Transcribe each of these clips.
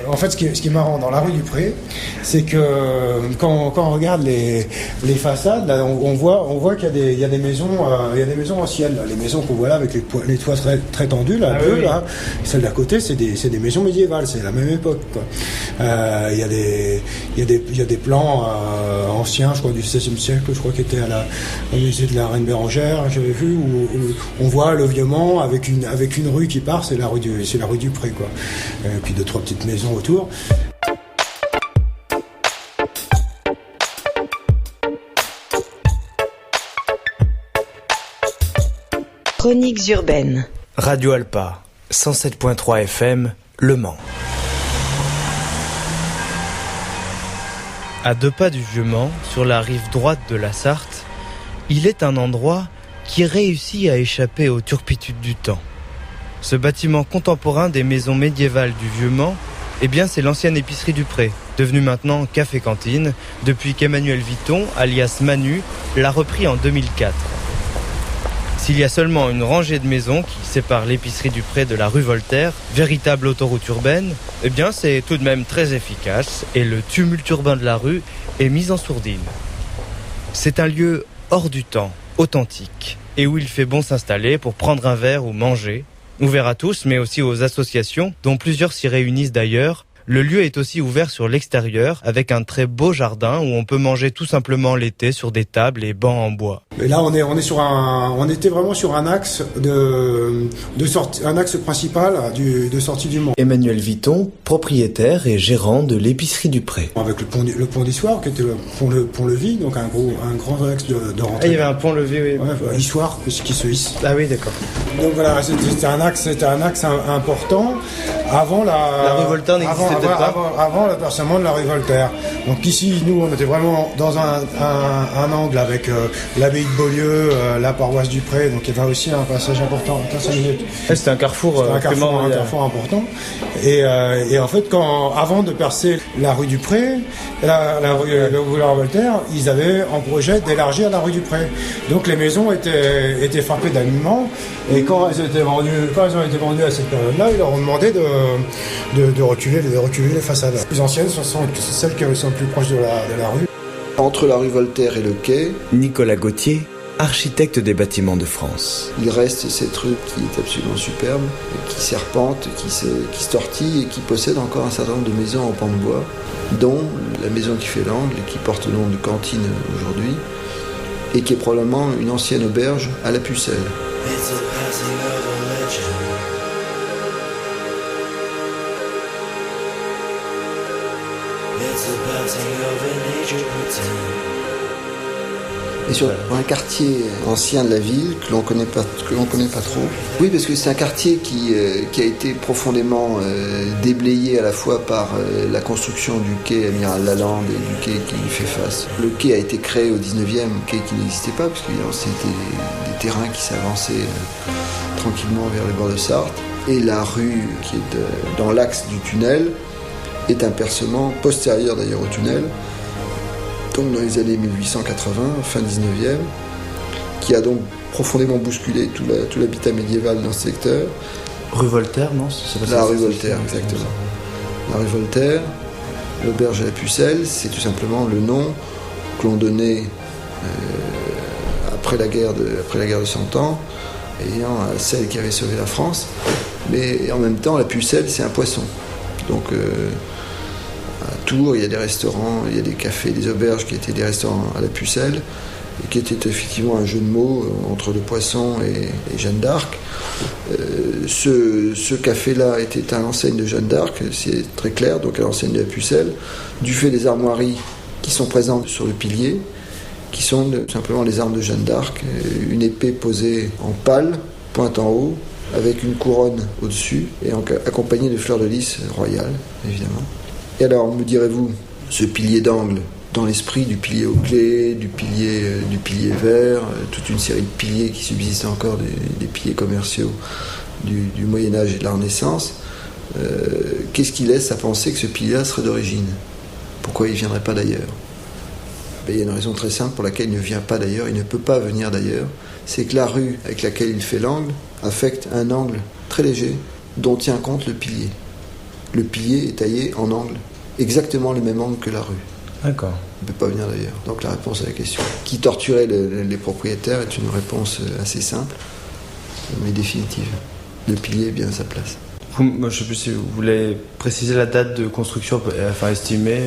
En fait, ce qui est marrant dans la rue du Pré, c'est que quand on regarde les façades, là, on voit qu'il y a des maisons, il y a des maisons anciennes, là, les maisons qu'on voit là avec les toits très tendus, là, oui. là. Celles d'à côté, c'est des maisons médiévales, c'est la même époque, quoi. Il y a des plans anciens, je crois du XVIe siècle, je crois, qui étaient au musée de la Reine Bérengère, j'avais vu, où on voit le Vieux Mans avec une rue qui part, c'est la rue du Pré, quoi. Et puis 2-3 petites maisons autour. Chroniques urbaines. Radio Alpa, 107.3 FM, Le Mans. À 2 pas du Vieux Mans, sur la rive droite de la Sarthe, il est un endroit qui réussit à échapper aux turpitudes du temps. Ce bâtiment contemporain des maisons médiévales du Vieux Mans, eh bien c'est l'ancienne épicerie du Pré, devenue maintenant café-cantine, depuis qu'Emmanuel Viton, alias Manu, l'a repris en 2004. S'il y a seulement une rangée de maisons qui sépare l'épicerie du Pré de la rue Voltaire, véritable autoroute urbaine, eh bien c'est tout de même très efficace et le tumulte urbain de la rue est mis en sourdine. C'est un lieu hors du temps, authentique, et où il fait bon s'installer pour prendre un verre ou manger. Ouvert à tous, mais aussi aux associations, dont plusieurs s'y réunissent d'ailleurs. Le lieu est aussi ouvert sur l'extérieur, avec un très beau jardin où on peut manger tout simplement l'été sur des tables et bancs en bois. Et là, on était vraiment sur un axe un axe principal de sortie du Mans. Emmanuel Viton, propriétaire et gérant de l'épicerie du Pré. Avec le pont d'Issoire, qui était le pont-levis, donc un grand axe de rentrée. Ah, il y avait un pont-levis, oui. Ouais, Issoire, qui se hisse. Ah oui, d'accord. Donc voilà, c'était un axe important avant la rue Voltaire n'existait peut-être pas. Avant l'apercement de la rue Voltaire. Donc ici, nous, on était vraiment dans un angle avec l'abbaye de Beaulieu, la paroisse du Pré, donc il y avait aussi un passage important, 15 minutes. C'était un carrefour, un carrefour important. Et en fait, avant de percer la rue du Pré, le boulevard Voltaire, ils avaient en projet d'élargir la rue du Pré. Donc les maisons étaient frappées d'abîmement. Et quand elles ont été vendues à cette période-là, ils leur ont demandé de reculer les façades. Les plus anciennes sont celles qui sont plus proches de la rue. Entre la rue Voltaire et le quai, Nicolas Gauthier, architecte des bâtiments de France. il reste cette rue qui est absolument superbe, qui serpente, qui se tortille et qui possède encore un certain nombre de maisons en pan de bois, dont la maison qui fait l'angle et qui porte le nom de cantine aujourd'hui, et qui est probablement une ancienne auberge à la Pucelle. Et sur un quartier ancien de la ville que l'on connaît pas trop. Oui, parce que c'est un quartier qui a été profondément déblayé à la fois par la construction du quai Amiral Lalande et du quai qui lui fait face. Le quai a été créé au 19e, quai qui n'existait pas, parce que c'était des terrains qui s'avançaient tranquillement vers les bords de Sarthe. Et la rue qui est dans l'axe du tunnel est un percement postérieur d'ailleurs au tunnel, donc dans les années 1880, fin 19e, qui a donc profondément bousculé tout l'habitat médiéval dans ce secteur. Rue Voltaire, non ? C'est pas La ça, rue c'est Voltaire, exactement. La rue Voltaire, l'auberge à la Pucelle, c'est tout simplement le nom que l'on donnait après la guerre de 100 ans, ayant celle qui avait sauvé la France. Mais en même temps, la Pucelle, c'est un poisson. Donc à Tours, il y a des restaurants, il y a des cafés, des auberges qui étaient des restaurants à la Pucelle, et qui était effectivement un jeu de mots entre le poisson et Jeanne d'Arc. Ce café-là était à l'enseigne de Jeanne d'Arc, c'est très clair, donc à l'enseigne de la Pucelle, du fait des armoiries qui sont présentes sur le pilier, qui sont simplement les armes de Jeanne d'Arc, une épée posée en pal, pointe en haut, avec une couronne au-dessus, et accompagnée de fleurs de lys royales, évidemment. Et alors, me direz-vous, ce pilier d'angle, dans l'esprit du pilier aux clés, du pilier vert, toute une série de piliers qui subsistent encore, des piliers commerciaux du Moyen-Âge et de la Renaissance, qu'est-ce qui laisse à penser que ce pilier-là serait d'origine ? Pourquoi il ne viendrait pas d'ailleurs ? Il y a une raison très simple pour laquelle il ne vient pas d'ailleurs, il ne peut pas venir d'ailleurs, c'est que la rue avec laquelle il fait l'angle affecte un angle très léger dont tient compte le pilier. Le pilier est taillé en angle, exactement le même angle que la rue. D'accord. On ne peut pas venir d'ailleurs. Donc la réponse à la question qui torturait les propriétaires est une réponse assez simple, mais définitive. Le pilier est bien à sa place. Je ne sais plus si vous voulez préciser la date de construction, enfin estimée.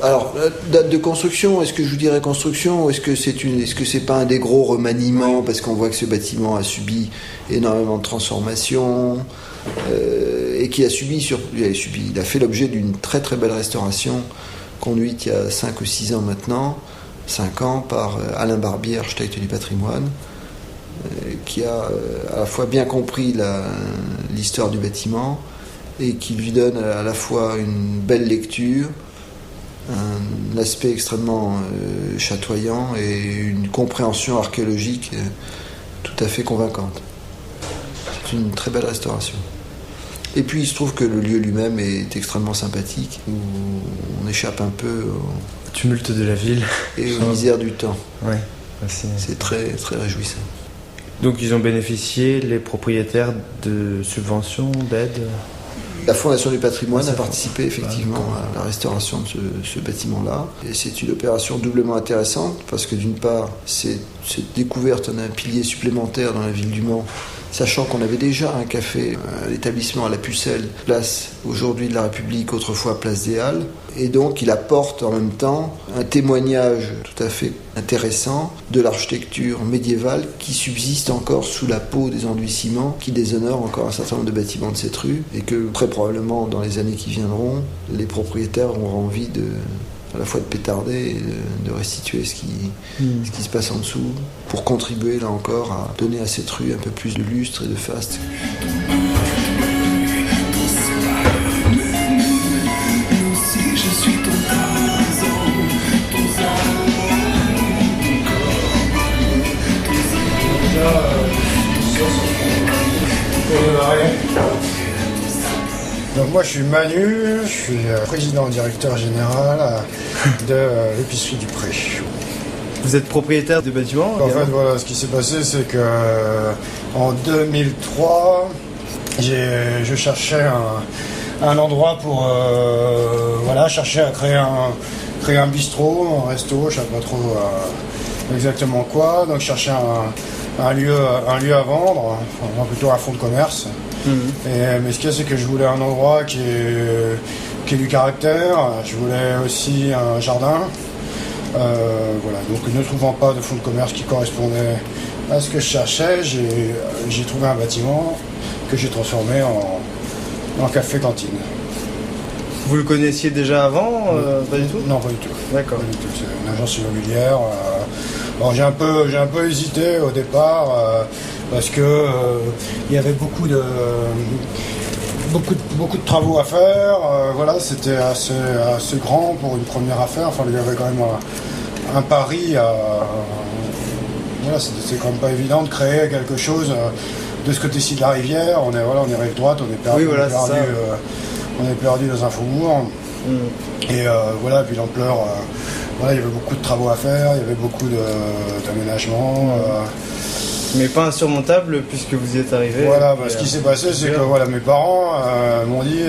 Alors, la date de construction, est-ce que je vous dirais construction ou est-ce que c'est pas un des gros remaniements, parce qu'on voit que ce bâtiment a subi énormément de transformations et qui il a fait l'objet d'une très très belle restauration conduite il y a 5 ou 6 ans maintenant, 5 ans, par Alain Barbier, architecte du patrimoine, qui a à la fois bien compris l'histoire du bâtiment et qui lui donne à la fois une belle lecture, un aspect extrêmement chatoyant et une compréhension archéologique tout à fait convaincante. C'est une très belle restauration. Et puis il se trouve que le lieu lui-même est extrêmement sympathique, où on échappe un peu au tumulte de la ville et aux misères du temps. Ouais, c'est très, très réjouissant. Donc ils ont bénéficié, les propriétaires, de subventions, d'aides? La Fondation du patrimoine a participé effectivement à la restauration de ce bâtiment-là. Et c'est une opération doublement intéressante parce que d'une part, c'est cette découverte d'un pilier supplémentaire dans la ville du Mans, sachant qu'on avait déjà un café, l'établissement à la Pucelle, place aujourd'hui de la République, autrefois place des Halles. Et donc il apporte en même temps un témoignage tout à fait intéressant de l'architecture médiévale qui subsiste encore sous la peau des enduits ciment, qui déshonore encore un certain nombre de bâtiments de cette rue, et que très probablement dans les années qui viendront, les propriétaires auront envie à la fois de pétarder et de restituer ce qui se passe en dessous, pour contribuer là encore à donner à cette rue un peu plus de lustre et de faste. Donc moi je suis Manu, je suis président directeur général de l'épicerie du Pré. Vous êtes propriétaire du bâtiment? En fait voilà, ce qui s'est passé c'est que en 2003 je cherchais un endroit pour chercher à créer un bistrot, un resto, je ne sais pas trop exactement quoi, donc je cherchais un lieu à vendre, enfin, plutôt un fonds de commerce. Mais ce qu'il y a, c'est que je voulais un endroit qui ait du caractère, je voulais aussi un jardin. Donc ne trouvant pas de fonds de commerce qui correspondait à ce que je cherchais, j'ai trouvé un bâtiment que j'ai transformé en café-cantine. Vous le connaissiez déjà avant? Pas du tout? Non, pas du tout. D'accord. Pas du tout. C'est une agence immobilière. J'ai un peu hésité au départ parce que il y avait beaucoup de travaux à faire. C'était assez grand pour une première affaire. Enfin, il y avait quand même un pari. C'est quand même pas évident de créer quelque chose de ce côté-ci de la rivière. On est rive droite, on est perdu. Oui, On est perdu dans un faubourg. Et puis l'ampleur. Il y avait beaucoup de travaux à faire, il y avait beaucoup d'aménagements. Mais pas insurmontable puisque vous y êtes arrivé. Ce qui s'est passé, c'est que mes parents m'ont dit,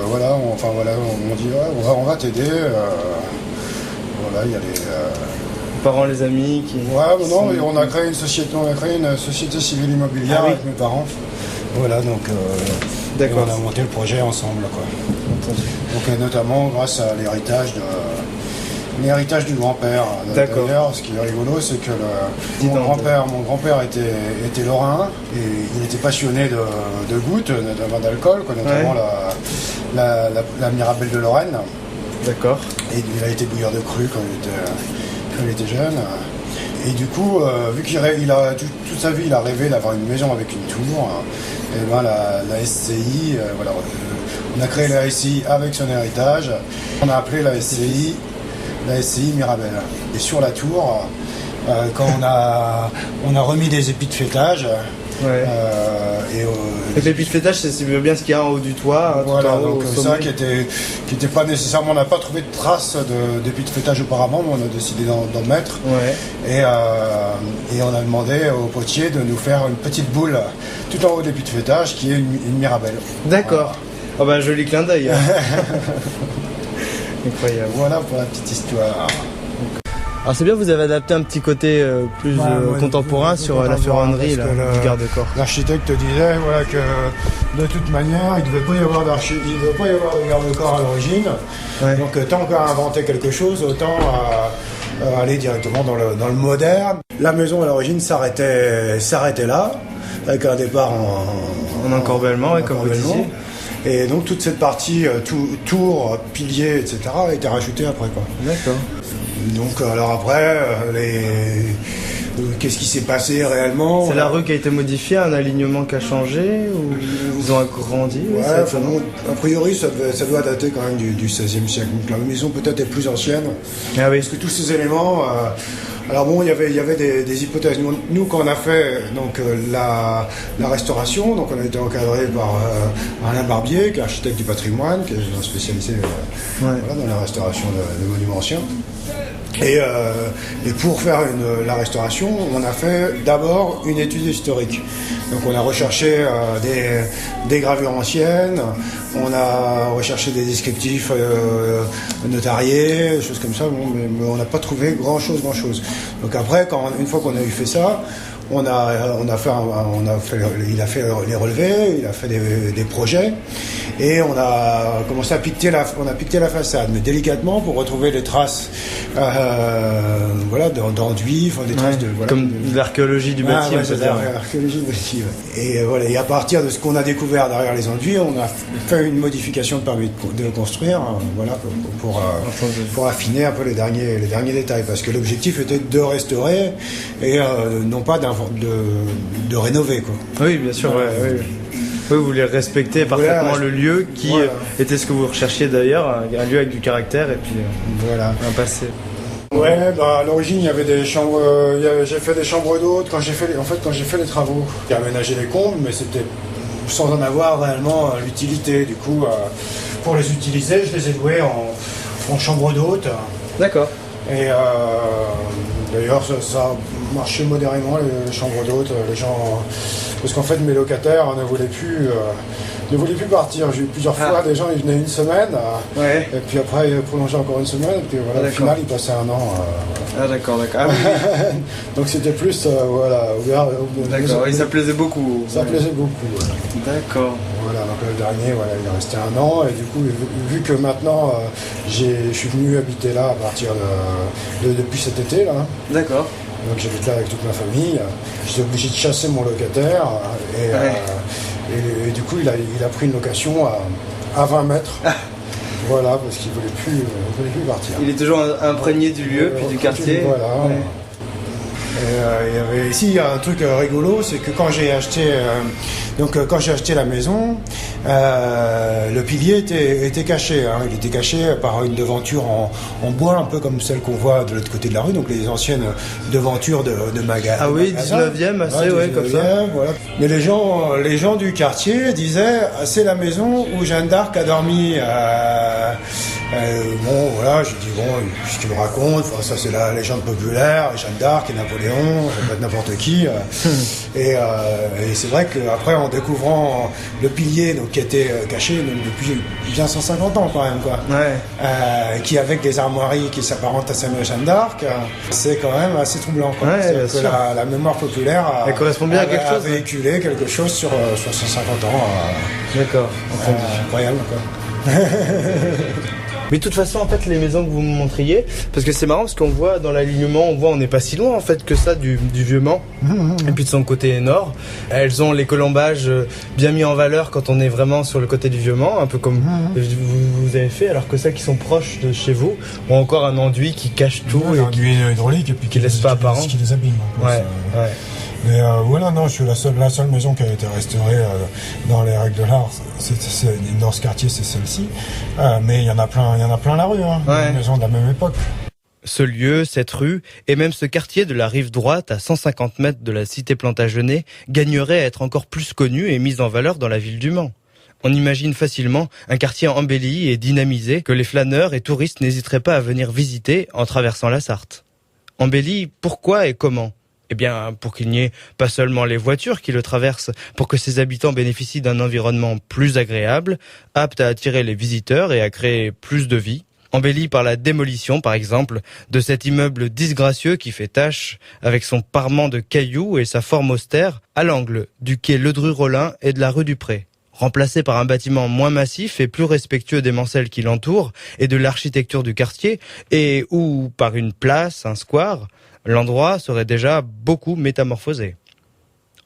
on va t'aider. Il y a les parents, les amis qui. On a créé une société civile immobilière avec mes parents. D'accord. On a monté le projet ensemble, quoi. Donc notamment grâce à l'héritage du grand-père. D'accord. D'ailleurs, ce qui est rigolo, c'est que mon grand-père était lorrain et il était passionné de gouttes, notamment d'alcool, notamment la Mirabelle de Lorraine. D'accord. Et il a été bouilleur de cru quand il était jeune. Et du coup, vu qu'il a toute sa vie, il a rêvé d'avoir une maison avec une tour. Et la SCI, on a créé la SCI avec son héritage. On a appelé la SCI Mirabelle. Et sur la tour, quand on a remis des épis de fêtage. Les épis de fêtage, c'est bien ce qu'il y a en haut du toit. Qui était pas nécessairement. On n'a pas trouvé de traces d'épis de fêtage auparavant, mais on a décidé d'en mettre. Et on a demandé au potier de nous faire une petite boule tout en haut de l'épi de fêtage qui est une Mirabelle. D'accord. Oh bah joli clin d'œil. Incroyable. Voilà pour la petite histoire. Alors c'est bien, vous avez adapté un petit côté plus contemporain sur la ferronnerie là, du garde-corps. L'architecte disait voilà, que de toute manière, il ne devait pas y avoir de garde-corps à l'origine. Ouais. Donc tant qu'à inventer quelque chose, autant aller directement dans le moderne. La maison à l'origine s'arrêtait là, avec un départ en encorbellement, comme vous disiez. Et donc toute cette partie, tour, piliers, etc. a été rajoutée après, quoi. D'accord. Donc alors après, qu'est-ce qui s'est passé réellement? C'est la rue qui a été modifiée, un alignement qui a changé, ou ils ont agrandi? Ouais, a priori ça doit dater quand même du XVIe siècle. Donc la maison peut-être est plus ancienne. Ah oui. Parce que tous ces éléments... alors bon, il y avait des hypothèses. Nous, quand on a fait donc la restauration, donc on a été encadré par Alain Barbier, qui est architecte du patrimoine, qui est spécialisé voilà, dans la restauration de monuments anciens. Et pour faire la restauration, on a fait d'abord une étude historique. Donc on a recherché des gravures anciennes, on a recherché des descriptifs notariés, des choses comme ça, mais on n'a pas trouvé grand-chose. Donc après, une fois qu'on a eu fait ça, il a fait les relevés, il a fait des projets, et on a commencé à piqueter la façade, mais délicatement pour retrouver les traces d'enduit, des traces de comme l'archéologie du bâti, c'est l'archéologie du bâti. Et voilà, et à partir de ce qu'on a découvert derrière les enduits, on a fait une modification de permis de construire, voilà, pour affiner un peu les derniers détails, parce que l'objectif était de restaurer et non pas de rénover, quoi. Oui, bien sûr. Oui, vous voulez respecter parfaitement le lieu qui était ce que vous recherchiez d'ailleurs, un lieu avec du caractère et puis un passé. Ouais, à l'origine il y avait des chambres, j'ai fait des chambres d'hôtes quand j'ai fait les travaux. J'ai aménagé les combles, mais c'était sans en avoir réellement l'utilité. Du coup, pour les utiliser, je les ai loués en chambre d'hôtes. D'accord. Et d'ailleurs, ça marchait modérément, les chambres d'hôtes. Les gens, parce qu'en fait, mes locataires ne voulaient plus partir. J'ai eu plusieurs fois des gens, ils venaient une semaine, et puis après, ils prolongeaient encore une semaine, et puis voilà, au final, ils passaient un an. Ah d'accord. Ah, oui. Donc c'était plus, ouvert. D'accord, et ça plaisait beaucoup. Ça plaisait beaucoup. D'accord. Voilà, donc le dernier, il est resté un an, et du coup, vu que maintenant, je suis venu habiter là à partir depuis cet été, là. D'accord. Donc j'habite là avec toute ma famille. J'étais obligé de chasser mon locataire, et du coup, il a pris une location à 20 mètres. Voilà, parce qu'il ne voulait plus partir. Il est toujours imprégné du lieu, puis du quartier. Voilà. Ouais. Ici, il y a un truc rigolo, c'est que quand j'ai acheté la maison, le pilier était caché. Il était caché par une devanture en bois, un peu comme celle qu'on voit de l'autre côté de la rue, donc les anciennes devantures de magasins. Ah oui, 19e, assez, comme ça. Voilà. Mais les gens du quartier disaient, c'est la maison où Jeanne d'Arc a dormi. J'ai dit, ce qu'il me raconte, ça c'est la légende populaire, Jeanne d'Arc et Napoléon, ça peut être n'importe qui. Et c'est vrai qu'après, en découvrant le pilier qui était caché depuis bien 150 ans quand même, quoi, qui avec des armoiries qui s'apparentent à celle de Jeanne d'Arc, c'est quand même assez troublant. Quoi. La mémoire populaire elle correspond bien à quelque chose, véhiculé quelque chose sur 150 ans. D'accord. Incroyable, quoi. Mais de toute façon, en fait, les maisons que vous me montriez, parce que c'est marrant, parce qu'on voit dans l'alignement, on n'est pas si loin en fait que ça du vieux Mans, et puis de son côté nord. Elles ont les colombages bien mis en valeur quand on est vraiment sur le côté du vieux Mans, un peu comme vous avez fait, alors que celles qui sont proches de chez vous ont encore un enduit qui cache tout. Un enduit hydraulique et puis qui laisse pas apparent. Qui les abîme. Mais je suis la seule maison qui a été restaurée dans les règles de l'art. Dans ce quartier, c'est celle-ci. Mais il y en a plein la rue, des maisons de la même époque. Ce lieu, cette rue, et même ce quartier de la rive droite, à 150 mètres de la cité Plantagenet, gagnerait à être encore plus connu et mis en valeur dans la ville du Mans. On imagine facilement un quartier embelli et dynamisé que les flâneurs et touristes n'hésiteraient pas à venir visiter en traversant la Sarthe. Embelli, pourquoi et comment ? Eh bien, pour qu'il n'y ait pas seulement les voitures qui le traversent, pour que ses habitants bénéficient d'un environnement plus agréable, apte à attirer les visiteurs et à créer plus de vie. Embelli par la démolition, par exemple, de cet immeuble disgracieux qui fait tache avec son parement de cailloux et sa forme austère à l'angle du quai Ledru-Rollin et de la rue du Pré. Remplacé par un bâtiment moins massif et plus respectueux des mancelles qui l'entourent et de l'architecture du quartier, et ou par une place, un square, l'endroit serait déjà beaucoup métamorphosé.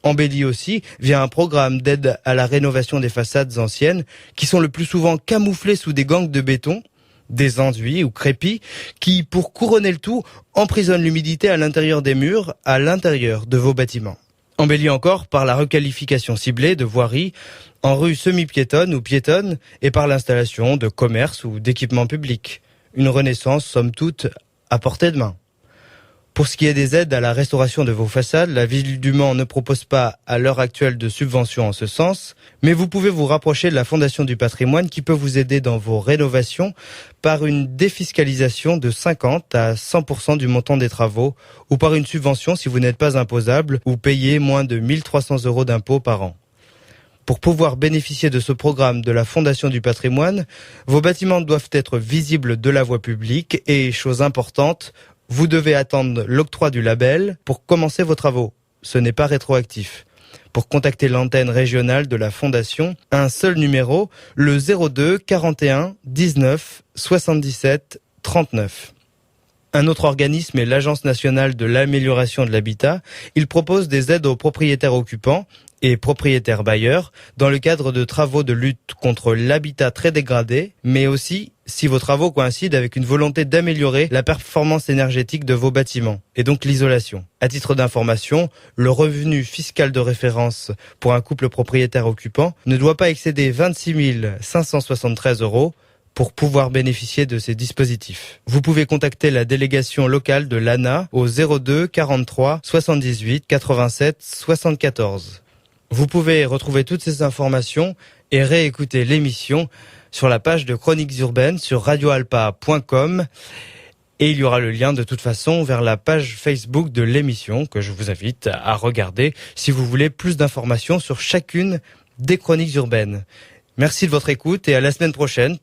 Embelli aussi via un programme d'aide à la rénovation des façades anciennes qui sont le plus souvent camouflées sous des gangs de béton, des enduits ou crépis qui, pour couronner le tout, emprisonnent l'humidité à l'intérieur des murs, à l'intérieur de vos bâtiments. Embelli encore par la requalification ciblée de voiries en rues semi-piétonnes ou piétonnes et par l'installation de commerces ou d'équipements publics. Une renaissance, somme toute, à portée de main. Pour ce qui est des aides à la restauration de vos façades, la ville du Mans ne propose pas à l'heure actuelle de subventions en ce sens, mais vous pouvez vous rapprocher de la Fondation du patrimoine qui peut vous aider dans vos rénovations par une défiscalisation de 50 à 100% du montant des travaux ou par une subvention si vous n'êtes pas imposable ou payez moins de 1 300 € d'impôts par an. Pour pouvoir bénéficier de ce programme de la Fondation du patrimoine, vos bâtiments doivent être visibles de la voie publique et, chose importante, vous devez attendre l'octroi du label pour commencer vos travaux. Ce n'est pas rétroactif. Pour contacter l'antenne régionale de la Fondation, un seul numéro, le 02 41 19 77 39. Un autre organisme est l'Agence nationale de l'amélioration de l'habitat. Il propose des aides aux propriétaires occupants et propriétaires bailleurs dans le cadre de travaux de lutte contre l'habitat très dégradé, mais aussi si vos travaux coïncident avec une volonté d'améliorer la performance énergétique de vos bâtiments, et donc l'isolation. À titre d'information, le revenu fiscal de référence pour un couple propriétaire-occupant ne doit pas excéder 26 573 € pour pouvoir bénéficier de ces dispositifs. Vous pouvez contacter la délégation locale de l'ANA au 02 43 78 87 74. Vous pouvez retrouver toutes ces informations et réécouter l'émission sur la page de Chroniques Urbaines sur radioalpa.com et il y aura le lien de toute façon vers la page Facebook de l'émission que je vous invite à regarder si vous voulez plus d'informations sur chacune des Chroniques Urbaines. Merci de votre écoute et à la semaine prochaine